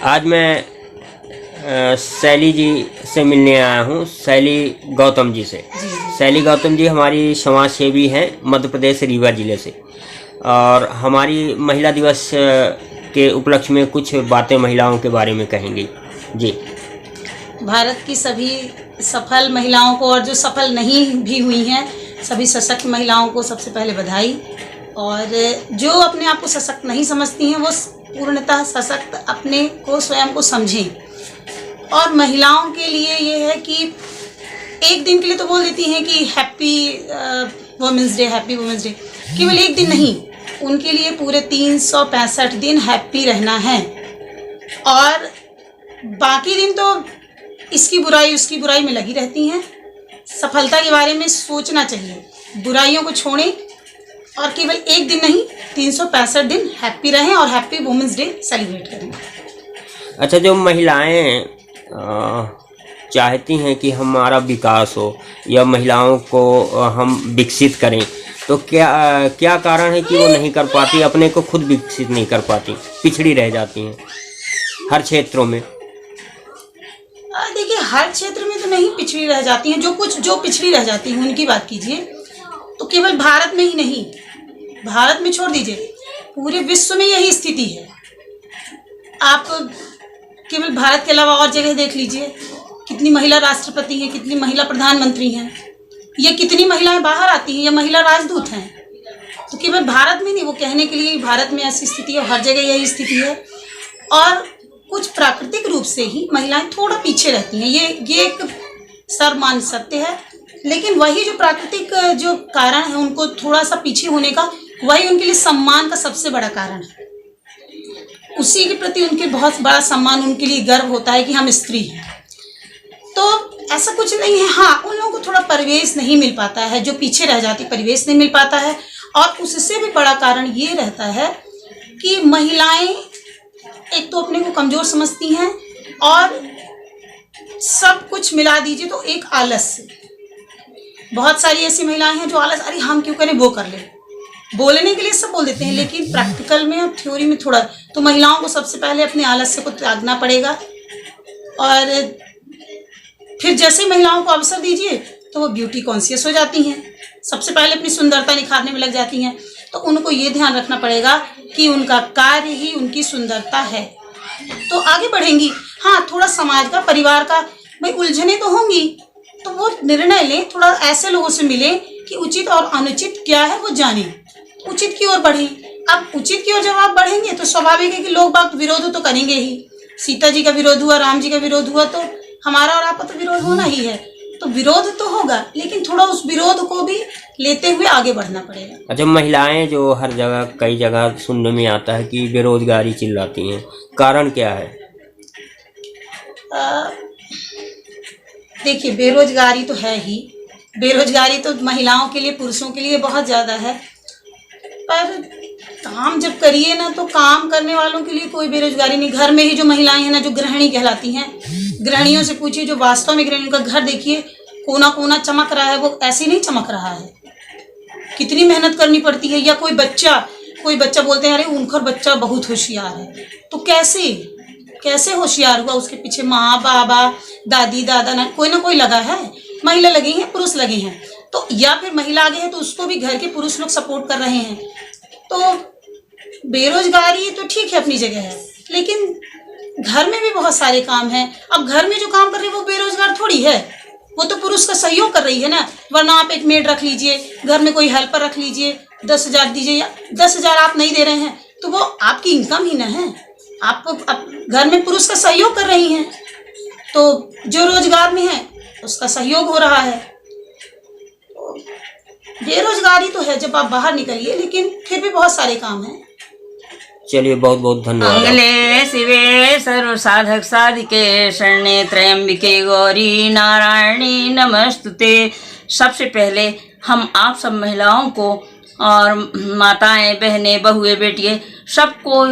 आज मैं शैली जी से मिलने आया हूँ, शैली गौतम जी से। शैली गौतम जी हमारी समाज सेवी हैं, मध्य प्रदेश रीवा जिले से, और हमारी महिला दिवस के उपलक्ष्य में कुछ बातें महिलाओं के बारे में कहेंगी जी। भारत की सभी सफल महिलाओं को और जो सफल नहीं भी हुई हैं, सभी सशक्त महिलाओं को सबसे पहले बधाई। और जो अपने आप को सशक्त नहीं समझती हैं वो पूर्णतः सशक्त अपने को स्वयं को समझें। और महिलाओं के लिए ये है कि एक दिन के लिए तो बोल देती हैं कि happy women's day, happy women's day, केवल एक दिन नहीं, उनके लिए पूरे 365 दिन हैप्पी रहना है। और बाकी दिन तो इसकी बुराई उसकी बुराई में लगी रहती हैं। सफलता के बारे में सोचना चाहिए, बुराइयों को छोड़ें और केवल एक दिन नहीं 365 दिन हैप्पी रहें और हैप्पी वुमेंस डे सेलिब्रेट करें। अच्छा, जो महिलाएं चाहती हैं कि हमारा विकास हो या महिलाओं को हम विकसित करें, तो क्या कारण है कि वो नहीं कर पाती, अपने को खुद विकसित नहीं कर पाती, पिछड़ी रह जाती हैं हर क्षेत्रों में? देखिए, हर क्षेत्र में तो नहीं पिछड़ी रह जाती हैं, जो पिछड़ी रह जाती हैं उनकी बात कीजिए। तो केवल भारत में ही नहीं, भारत में छोड़ दीजिए, पूरे विश्व में यही स्थिति है। आप केवल भारत के अलावा और जगह देख लीजिए, कितनी महिला राष्ट्रपति हैं, कितनी महिला प्रधानमंत्री हैं, या कितनी महिलाएं बाहर आती हैं या महिला राजदूत हैं। तो केवल भारत में नहीं, वो कहने के लिए भारत में ऐसी स्थिति है, हर जगह यही स्थिति है। और कुछ प्राकृतिक रूप से ही महिलाएं थोड़ा पीछे रहती हैं, ये एक सर्वमान्य सत्य है। लेकिन वही जो प्राकृतिक जो कारण है उनको थोड़ा सा पीछे होने का, वही उनके लिए सम्मान का सबसे बड़ा कारण है। उसी के प्रति उनके बहुत बड़ा सम्मान, उनके लिए गर्व होता है कि हम स्त्री हैं। तो ऐसा कुछ नहीं है। हाँ, उन लोगों को थोड़ा परिवेश नहीं मिल पाता है, जो पीछे रह जाती, परिवेश नहीं मिल पाता है। और उससे भी बड़ा कारण ये रहता है कि महिलाएं एक तो अपने को कमजोर समझती हैं, और सब कुछ मिला दीजिए तो एक आलस। बहुत सारी ऐसी महिलाएं हैं जो आलस, अरे हम क्यों करें, वो कर ले, बोलने के लिए सब बोल देते हैं, लेकिन प्रैक्टिकल में और थ्योरी में थोड़ा। तो महिलाओं को सबसे पहले अपने आलस्य को त्यागना पड़ेगा। और फिर जैसे महिलाओं को अवसर दीजिए तो वो ब्यूटी कॉन्शियस हो जाती हैं, सबसे पहले अपनी सुंदरता निखारने में लग जाती हैं। तो उनको ये ध्यान रखना पड़ेगा कि उनका कार्य ही उनकी सुंदरता है, तो आगे बढ़ेंगी। हाँ, थोड़ा समाज का, परिवार का भाई उलझने तो होंगी, तो वो निर्णय लें, थोड़ा ऐसे लोगों से मिलें कि उचित और अनुचित क्या है वो जानें, उचित की ओर बढ़ें। अब उचित की ओर जब आप बढ़ेंगे तो स्वाभाविक है कि लोग बात विरोध तो करेंगे ही। सीता जी का विरोध हुआ, राम जी का विरोध हुआ, तो हमारा और आपका तो विरोध होना ही है। तो विरोध तो होगा, लेकिन थोड़ा उस विरोध को भी लेते हुए आगे बढ़ना पड़ेगा। अच्छा, महिलाएं जो हर जगह, कई जगह सुनने में आता है कि बेरोजगारी चिल्लाती हैं, कारण क्या है? देखिए, बेरोजगारी तो है ही, बेरोजगारी तो महिलाओं के लिए, पुरुषों के लिए बहुत ज़्यादा है। पर काम जब करिए ना, तो काम करने वालों के लिए कोई बेरोजगारी नहीं। घर में ही जो महिलाएं हैं ना, जो गृहिणी कहलाती हैं, गृहिणियों से पूछिए, जो वास्तव में गृहिणियों का घर देखिए, कोना कोना चमक रहा है, वो ऐसे नहीं चमक रहा है, कितनी मेहनत करनी पड़ती है। या कोई बच्चा बोलते हैं अरे उनका बच्चा बहुत होशियार है, तो कैसे होशियार हुआ? उसके पीछे माँ, बाबा, दादी, दादा, ना कोई लगा है, महिला लगी है, पुरुष लगे हैं। तो या फिर महिला आगे है तो उसको भी घर के पुरुष लोग सपोर्ट कर रहे हैं। तो बेरोजगारी तो ठीक है, अपनी जगह है, लेकिन घर में भी बहुत सारे काम हैं। अब घर में जो काम कर रही है वो बेरोजगार थोड़ी है, वो तो पुरुष का सहयोग कर रही है ना। वरना आप एक मेड रख लीजिए, घर में कोई हेल्पर रख लीजिए, 10,000 दीजिए, या 10,000 आप नहीं दे रहे हैं तो वो आपकी इनकम ही ना है। आप घर में पुरुष का सहयोग कर रही हैं, तो जो रोजगार में है उसका सहयोग हो रहा है। बेरोजगारी तो है जब आप बाहर निकलिए, लेकिन फिर भी बहुत सारे काम हैं। चलिए, बहुत बहुत धन्यवाद। मंगले शिवे सर्व साधक साधिके शरण्ये त्र्यंबिके गौरी नारायणी नमस्तुते। सबसे पहले हम आप सब महिलाओं को और माताएं, बहनें, बहुएं, बेटियां सबको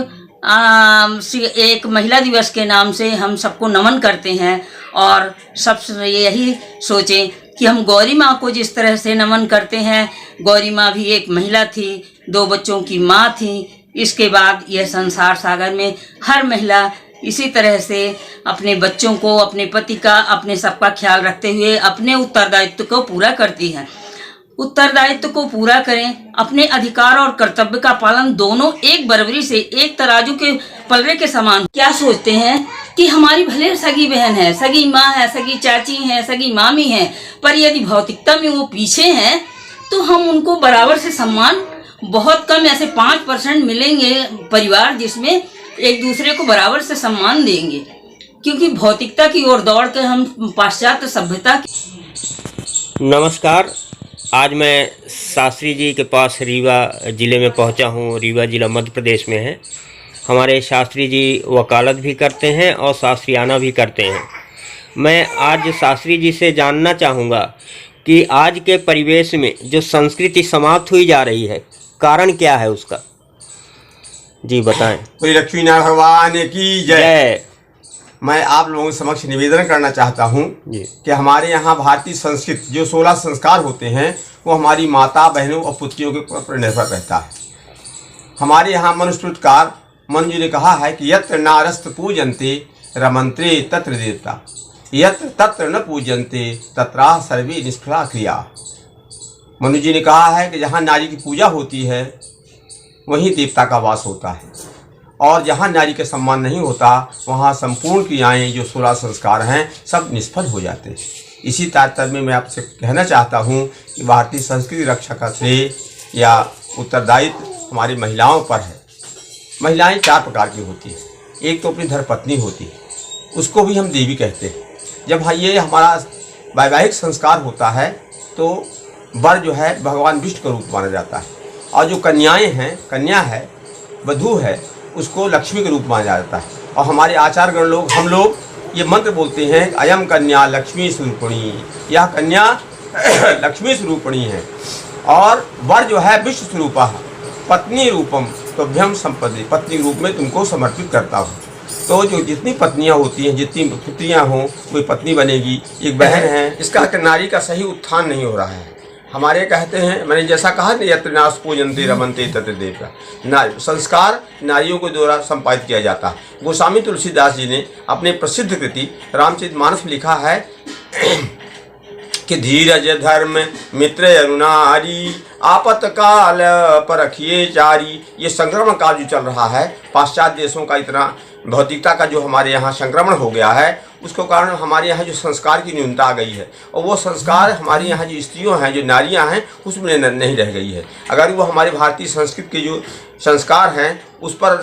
एक महिला दिवस के नाम से हम सबको नमन करते हैं। और सबसे यही सोचें कि हम गौरी माँ को जिस तरह से नमन करते हैं, गौरी माँ भी एक महिला थी, 2 बच्चों की माँ थी। इसके बाद यह संसार सागर में हर महिला इसी तरह से अपने बच्चों को, अपने पति का, अपने सबका ख्याल रखते हुए अपने उत्तरदायित्व को पूरा करती हैं। उत्तरदायित्व को पूरा करें, अपने अधिकार और कर्तव्य का पालन दोनों एक बराबरी से, एक तराजू के पलड़े के समान। क्या सोचते हैं कि हमारी भले सगी बहन है, सगी माँ है, सगी चाची है, सगी मामी है, पर यदि भौतिकता में वो पीछे हैं तो हम उनको बराबर से सम्मान, बहुत कम ऐसे 5% मिलेंगे परिवार जिसमें एक दूसरे को बराबर से सम्मान देंगे, क्योंकि भौतिकता की ओर दौड़ के हम पाश्चात्य सभ्यता। नमस्कार, आज मैं शास्त्री जी के पास रीवा ज़िले में पहुंचा हूं। रीवा ज़िला मध्य प्रदेश में है। हमारे शास्त्री जी वकालत भी करते हैं और शास्त्रियाना भी करते हैं। मैं आज शास्त्री जी से जानना चाहूँगा कि आज के परिवेश में जो संस्कृति समाप्त हुई जा रही है, कारण क्या है उसका? जी बताएं। श्री लक्ष्मी नारायण भगवान की जय। मैं आप लोगों के समक्ष निवेदन करना चाहता हूं कि हमारे यहाँ भारतीय संस्कृति जो 16 संस्कार होते हैं वो हमारी माता, बहनों और पुत्रियों के ऊपर निर्भर रहता है। हमारे यहाँ मनुस्मृतकार मनु जी ने कहा है कि यत्र नारस्त पूजन्ते रमन्त्रे तत्र देवता, यत्र तत्र न पूजन्ते तत्रा सर्वे निष्फला क्रिया। मनु जी ने कहा है कि जहाँ नारी की पूजा होती है वहीं देवता का वास होता है, और जहाँ नारी का सम्मान नहीं होता वहाँ संपूर्ण क्रियाएँ जो 16 संस्कार हैं सब निष्फल हो जाते हैं। इसी तात्पर्य में मैं आपसे कहना चाहता हूँ कि भारतीय संस्कृति रक्षा का श्रेय या उत्तरदायित्व हमारी महिलाओं पर है। महिलाएं 4 प्रकार की होती हैं। एक तो अपनी धर्मपत्नी होती है, उसको भी हम देवी कहते हैं। जब ये हमारा वैवाहिक संस्कार होता है तो वर जो है भगवान विष्णु का रूप माना जाता है, और जो कन्याएँ हैं, कन्या है, वधू है, उसको लक्ष्मी के रूप माना जाता है। और हमारे आचार्यगण लोग, हम लोग ये मंत्र बोलते हैं, अयम कन्या लक्ष्मी स्वरूपिणी, यह कन्या लक्ष्मी स्वरूपिणी है। और वर जो है विष्णु स्वरूपा, पत्नी रूपम तुभ्यम संपदि, पत्नी रूप में तुमको समर्पित करता हूँ। तो जो जितनी पत्नियाँ होती हैं, जितनी पुत्रियाँ हों, कोई पत्नी बनेगी। एक बहन है, इसका नारी का सही उत्थान नहीं हो रहा है। हमारे कहते हैं, मैंने जैसा कहा कि यत्र नास पूजन्ते रमन्ते तत्र देवता, संस्कार नारियों के द्वारा संपादित किया जाता है। गोस्वामी तुलसीदास जी ने अपने प्रसिद्ध कृति रामचरितमानस में लिखा है कि धीरज धर्म मित्र अरुणारी, आपत्काल परखिए चारी। ये संक्रमण काल जो चल रहा है, पाश्चात्य देशों का इतना भौतिकता का जो हमारे यहाँ संक्रमण हो गया है, उसके कारण हमारे यहाँ जो संस्कार की न्यूनता आ गई है, और वो संस्कार हमारे यहाँ जो स्त्रियों हैं, जो नारियाँ हैं, उसमें नहीं रह गई है। अगर वो हमारे भारतीय संस्कृति के जो संस्कार हैं उस पर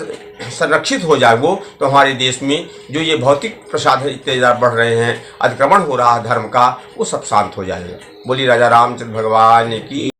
संरक्षित हो जाए वो, तो हमारे देश में जो ये भौतिक प्रसाद तेज बढ़ रहे हैं, अतिक्रमण हो रहा है धर्म का, वो सब शांत हो जाएगा। बोली राजा रामचंद्र भगवान की।